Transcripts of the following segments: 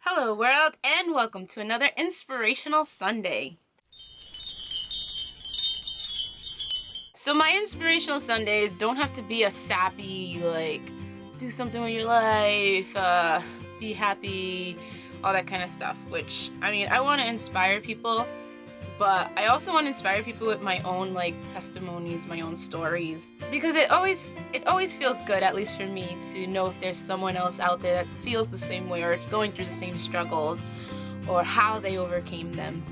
Hello, world, and welcome to another Inspirational Sunday. So, my Inspirational Sundays don't have to be a sappy, do something with your life, be happy, all that kind of stuff. Which, I want to inspire people, but I also want to inspire people with my own, testimonies, my own stories. Because it always feels good, at least for me, to know if there's someone else out there that feels the same way or is going through the same struggles or how they overcame them.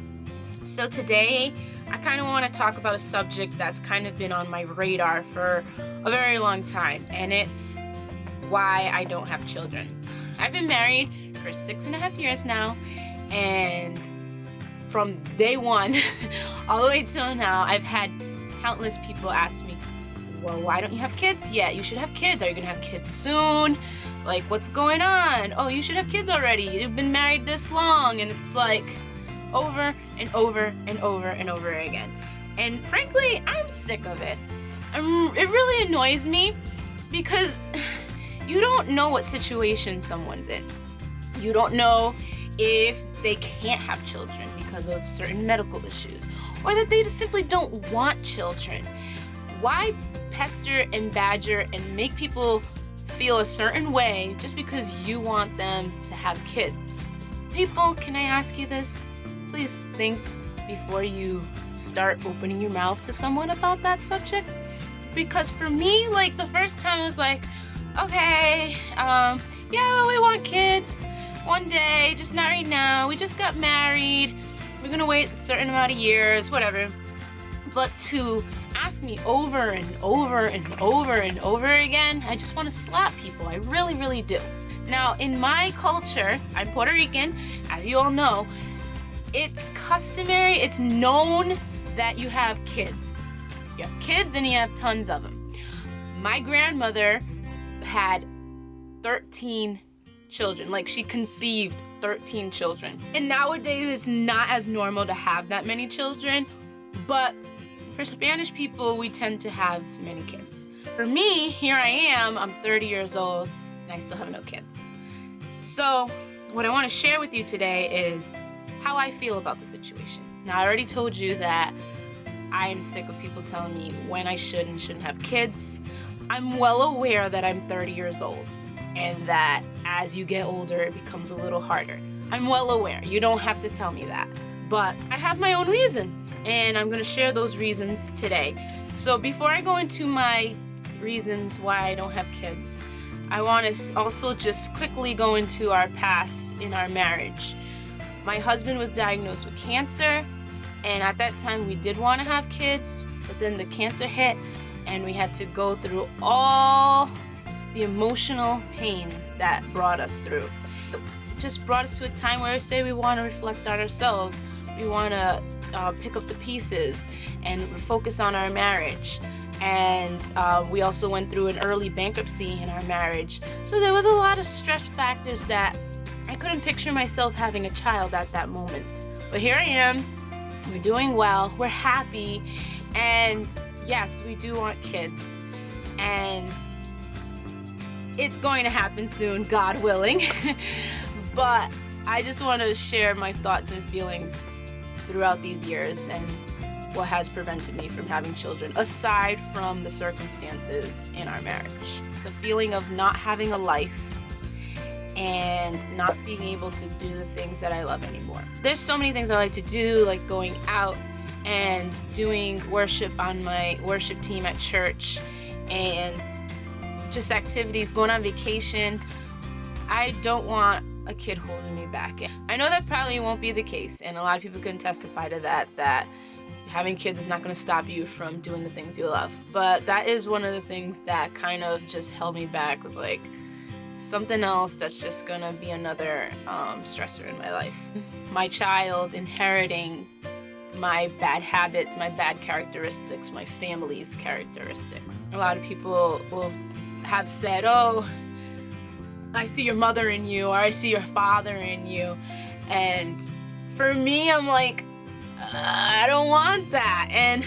So today, I kind of want to talk about a subject that's kind of been on my radar for a very long time, and it's why I don't have children. I've been married for 6.5 years now, and from day one all the way till now, I've had countless people ask me, well, why don't you have kids yet? You should have kids. Are you going to have kids soon? What's going on? Oh, you should have kids already. You've been married this long. And it's over and over and over and over again. And frankly, I'm sick of it. It really annoys me because you don't know what situation someone's in. You don't know if they can't have children because of certain medical issues, or that they just simply don't want children. Why pester and badger and make people feel a certain way just because you want them to have kids? People, can I ask you this? Please think before you start opening your mouth to someone about that subject. Because for me, the first time it was okay, yeah, we want kids one day, just not right now. We just got married. We're gonna wait a certain amount of years, whatever. But to ask me over and over and over and over again, I just want to slap people. I really, really do. Now, in my culture, I'm Puerto Rican, as you all know. It's customary, it's known that you have kids. You have kids and you have tons of them. My grandmother had 13 children. She conceived 13 children. And nowadays, it's not as normal to have that many children, but for Spanish people, we tend to have many kids. For me, here I am, I'm 30 years old, and I still have no kids. So, what I want to share with you today is how I feel about the situation. Now, I already told you that I am sick of people telling me when I should and shouldn't have kids. I'm well aware that I'm 30 years old, and that as you get older, it becomes a little harder. I'm well aware. You don't have to tell me that. But I have my own reasons, and I'm going to share those reasons today. So before I go into my reasons why I don't have kids, I want to also just quickly go into our past in our marriage. My husband was diagnosed with cancer, and at that time we did want to have kids, but then the cancer hit, and we had to go through all the emotional pain that brought us through. It just brought us to a time where I say we want to reflect on ourselves. We want to pick up the pieces and focus on our marriage. And we also went through an early bankruptcy in our marriage. So there was a lot of stress factors that I couldn't picture myself having a child at that moment. But here I am. We're doing well. We're happy. And yes, we do want kids. And it's going to happen soon, God willing. But I just want to share my thoughts and feelings throughout these years and what has prevented me from having children, aside from the circumstances in our marriage. The feeling of not having a life and not being able to do the things that I love anymore. There's so many things I like to do, like going out and doing worship on my worship team at church, and just activities, going on vacation. I don't want a kid holding me back. I know that probably won't be the case, and a lot of people can testify to that having kids is not going to stop you from doing the things you love. But that is one of the things that kind of just held me back, was something else that's just going to be another stressor in my life. My child inheriting my bad habits, my bad characteristics, my family's characteristics. A lot of people will have said, oh, I see your mother in you, or I see your father in you. And for me, I'm I don't want that. And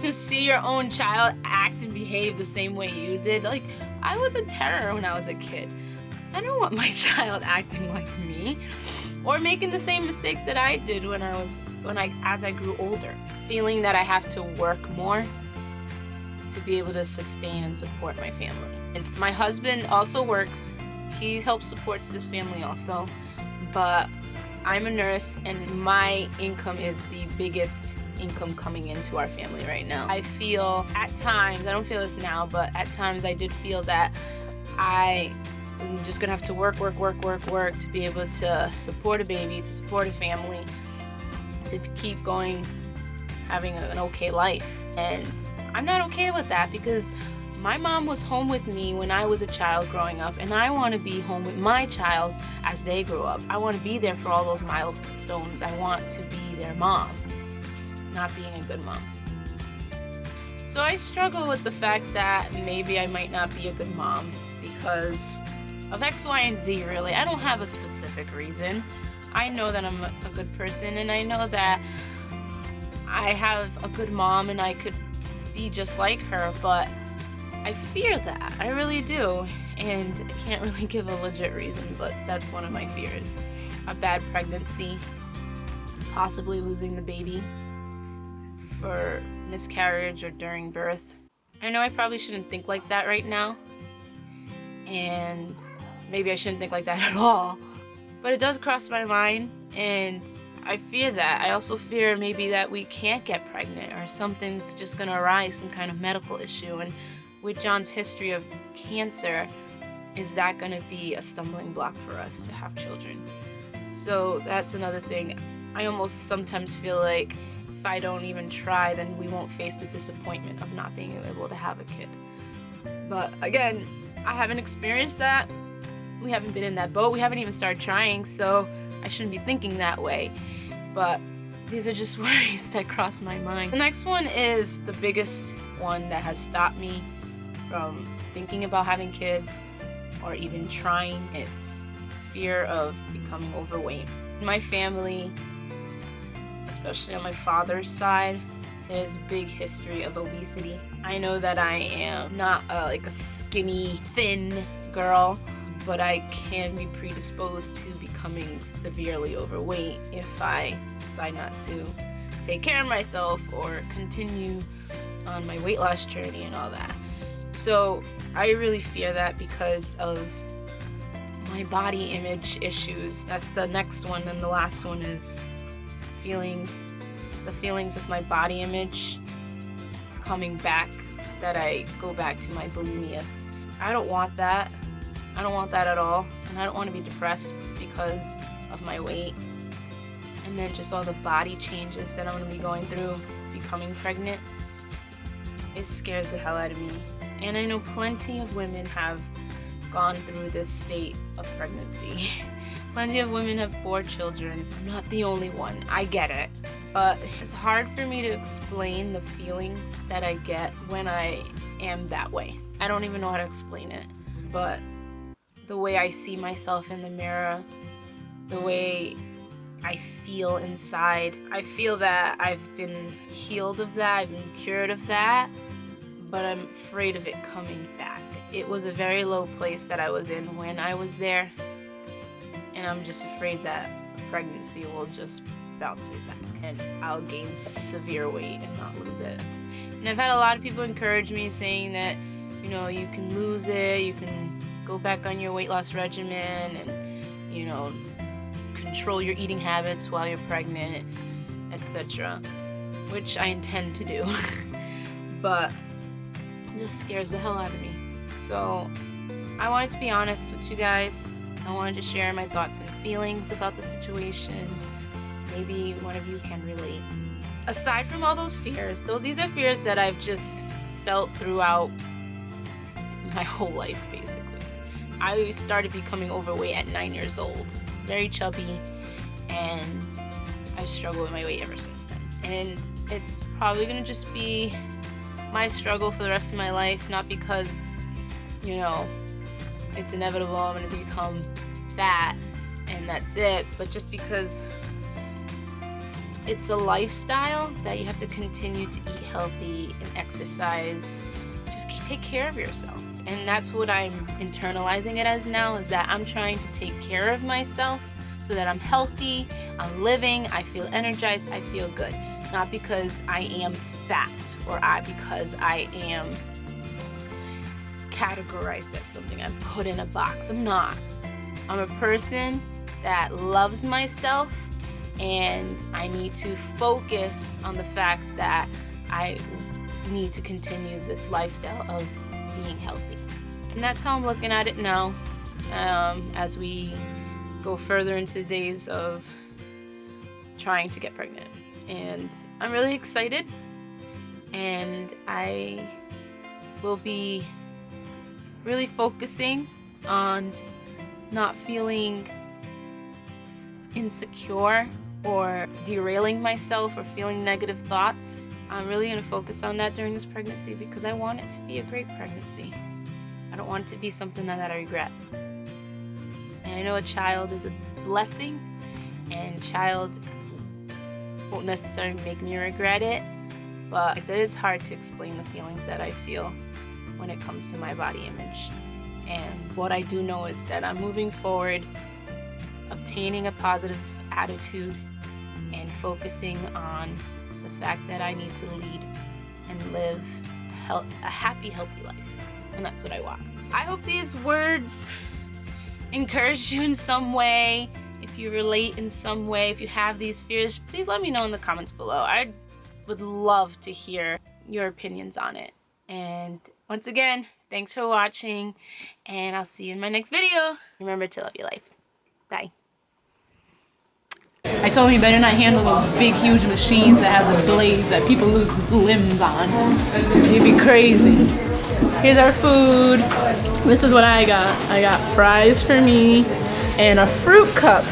to see your own child act and behave the same way you did, I was a terror when I was a kid. I don't want my child acting like me or making the same mistakes that I did as I grew older. Feeling that I have to work more to be able to sustain and support my family. And my husband also works. He helps supports this family also. But I'm a nurse and my income is the biggest income coming into our family right now. I feel at times, I don't feel this now, but at times I did feel that I'm just gonna have to work to be able to support a baby, to support a family, to keep going, having an okay life. And I'm not okay with that because my mom was home with me when I was a child growing up, and I want to be home with my child as they grow up. I want to be there for all those milestones. I want to be their mom, not being a good mom. So I struggle with the fact that maybe I might not be a good mom because of X, Y, and Z, really. I don't have a specific reason. I know that I'm a good person, and I know that I have a good mom and I could be just like her, but I fear that. I really do. And I can't really give a legit reason, but that's one of my fears. A bad pregnancy, possibly losing the baby for miscarriage or during birth. I know I probably shouldn't think like that right now, and maybe I shouldn't think like that at all, but it does cross my mind, and I fear that. I also fear maybe that we can't get pregnant or something's just gonna arise, some kind of medical issue. And with John's history of cancer, is that gonna be a stumbling block for us to have children? So that's another thing. I almost sometimes feel like if I don't even try, then we won't face the disappointment of not being able to have a kid. But again, I haven't experienced that. We haven't been in that boat. We haven't even started trying, so I shouldn't be thinking that way. But these are just worries that cross my mind. The next one is the biggest one that has stopped me from thinking about having kids or even trying. It's fear of becoming overweight. In my family, especially on my father's side, there's a big history of obesity. I know that I am not like a skinny, thin girl, but I can be predisposed to becoming severely overweight if I decide not to take care of myself or continue on my weight loss journey and all that. So I really fear that because of my body image issues. That's the next one, and the last one is the feelings of my body image coming back, that I go back to my bulimia. I don't want that. I don't want that at all, and I don't want to be depressed because of my weight. And then just all the body changes that I'm going to be going through becoming pregnant. It scares the hell out of me. And I know plenty of women have gone through this state of pregnancy. Plenty of women have bore children. I'm not the only one. I get it. But it's hard for me to explain the feelings that I get when I am that way. I don't even know how to explain it. But the way I see myself in the mirror, the way I feel inside, I feel that I've been healed of that, I've been cured of that, but I'm afraid of it coming back. It was a very low place that I was in when I was there, and I'm just afraid that pregnancy will just bounce me back and I'll gain severe weight and not lose it. And I've had a lot of people encourage me, saying that, you know, you can lose it, you can go back on your weight loss regimen and, you know, control your eating habits while you're pregnant, etc., which I intend to do. But it just scares the hell out of me. So I wanted to be honest with you guys. I wanted to share my thoughts and feelings about the situation. Maybe one of you can relate. Aside from all those fears, though, these are fears that I've just felt throughout my whole life, basically. I started becoming overweight at 9 years old, very chubby, and I've struggled with my weight ever since then. And it's probably gonna just be my struggle for the rest of my life, not because, you know, it's inevitable I'm gonna become fat and that's it, but just because it's a lifestyle that you have to continue to eat healthy and exercise. Just take care of yourself. And that's what I'm internalizing it as now, is that I'm trying to take care of myself so that I'm healthy, I'm living, I feel energized, I feel good. Not because I am fat or because I am categorized as something, I'm put in a box. I'm not. I'm a person that loves myself, and I need to focus on the fact that I need to continue this lifestyle of being healthy. And that's how I'm looking at it now, as we go further into the days of trying to get pregnant. And I'm really excited, and I will be really focusing on not feeling insecure or derailing myself or feeling negative thoughts. I'm really going to focus on that during this pregnancy because I want it to be a great pregnancy. I don't want it to be something that I regret. And I know a child is a blessing, and child won't necessarily make me regret it, but I said it's hard to explain the feelings that I feel when it comes to my body image. And what I do know is that I'm moving forward, obtaining a positive attitude and focusing on the fact that I need to lead and live a happy, healthy life. And that's what I want. I hope these words encourage you in some way. If you relate in some way, if you have these fears, please let me know in the comments below. I would love to hear your opinions on it. And once again, thanks for watching, and I'll see you in my next video. Remember to love your life. Bye. I told him he better not handle those big, huge machines that have the blades that people lose limbs on. It'd be crazy. Here's our food. This is what I got. I got fries for me and a fruit cup.